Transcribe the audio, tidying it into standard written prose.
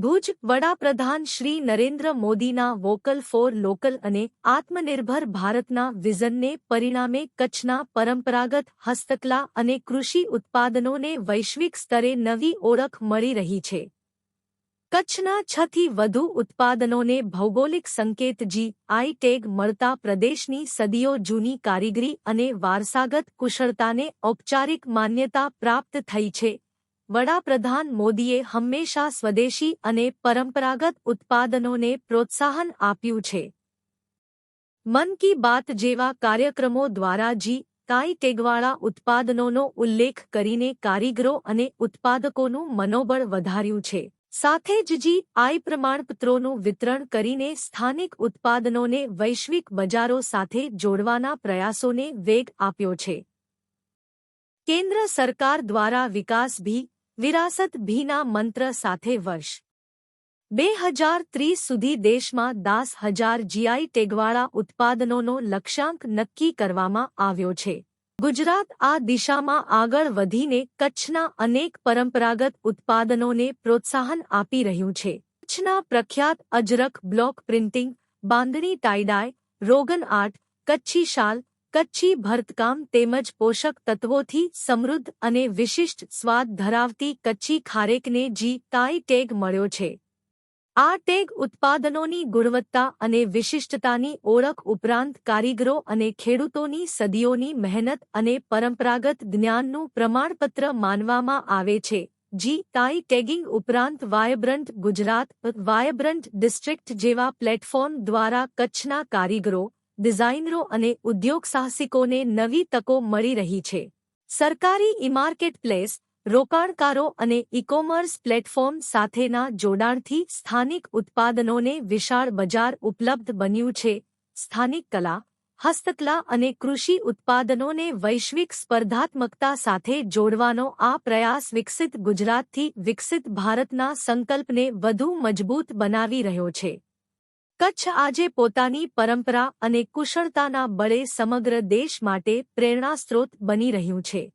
ભુજ વડાપ્રધાન શ્રી નરેન્દ્ર મોદીના vocal for local અને આત્મનિર્ભર ભારતના વિઝનને પરિણામે કચ્છના પરંપરાગત હસ્તકલા અને કૃષિ ઉત્પાદનોને વૈશ્વિક સ્તરે નવી ઓળખ મળી રહી છે. કચ્છના 6 થી વધુ ઉત્પાદનોને ભૌગોલિક સંકેત GI ટેગ મળતા પ્રદેશની સદીઓ જૂની કારીગરી અને વારસાગત કુશળતાને ઔપચારિક માન્યતા પ્રાપ્ત થઈ છે. વડાપ્રધાન મોદીએ હંમેશા સ્વદેશી અને પરંપરાગત ઉત્પાદનોને પ્રોત્સાહન આપ્યું છે. મન કી બાત જેવા કાર્યક્રમો દ્વારા GI ટેગવાળા ઉત્પાદનોનો ઉલ્લેખ કરીને કારીગરો અને ઉત્પાદકોનું મનોબળ વધાર્યું છે. સાથે જ GI પ્રમાણપત્રોનું વિતરણ કરીને સ્થાનિક ઉત્પાદનોને વૈશ્વિક બજારો સાથે જોડવાના પ્રયાસોને વેગ આપ્યો છે. કેન્દ્ર સરકાર દ્વારા વિકાસ ભી વિરાસત ભીના મંત્ર સાથે વર્ષ 2030 સુધી દેશમાં 10,000 GI ટેગવાળા ઉત્પાદનોનો લક્ષ્યાંક નક્કી કરવામાં આવ્યો છે. ગુજરાત આ દિશામાં આગળ વધીને કચ્છના અનેક પરંપરાગત ઉત્પાદનોને પ્રોત્સાહન આપી રહ્યું છે. કચ્છના પ્રખ્યાત અજરક બ્લોક પ્રિન્ટિંગ, બાંધણી ટાઈડાય, રોગન આર્ટ, કચ્છી શાલ, કચ્છી ભરતકામ તેમજ પોષક તત્વોથી સમૃદ્ધ અને વિશિષ્ટ સ્વાદ ધરાવતી કચ્છી ખારેકને GI ટેગ મળ્યો છે. આ ટેગ ઉત્પાદનોની ગુણવત્તા અને વિશિષ્ટતાની ઓળખ ઉપરાંત કારીગરો અને ખેડૂતોની સદીઓની મહેનત અને પરંપરાગત જ્ઞાનનું પ્રમાણપત્ર માનવામાં આવે છે. GI ટેગિંગ ઉપરાંત વાયબ્રન્ટ ગુજરાત, વાયબ્રન્ટ ડિસ્ટ્રિક્ટ જેવા પ્લેટફોર્મ દ્વારા કચ્છના કારીગરો, ડિઝાઇનરો અને ઉદ્યોગસાહસિકોને નવી તકો મળી રહી છે. સરકારી ઈ-માર્કેટપ્લેસ, રોકાણકારો અને ઈ-કોમર્સ પ્લેટફોર્મ સાથેના જોડાણથી સ્થાનિક ઉત્પાદનોને વિશાળ બજાર ઉપલબ્ધ બન્યું છે. સ્થાનિક કલા, હસ્તકલા અને કૃષિ ઉત્પાદનોને વૈશ્વિક સ્પર્ધાત્મકતા સાથે જોડવાનો આ પ્રયાસ વિકસિત ગુજરાતથી વિકસિત ભારતના સંકલ્પને વધુ મજબૂત બનાવી રહ્યો છે. કચ્છ આજે પોતાની પરંપરા અને કુશળતાના બળે સમગ્ર દેશ માટે પ્રેરણાસ્ત્રોત બની રહ્યું છે.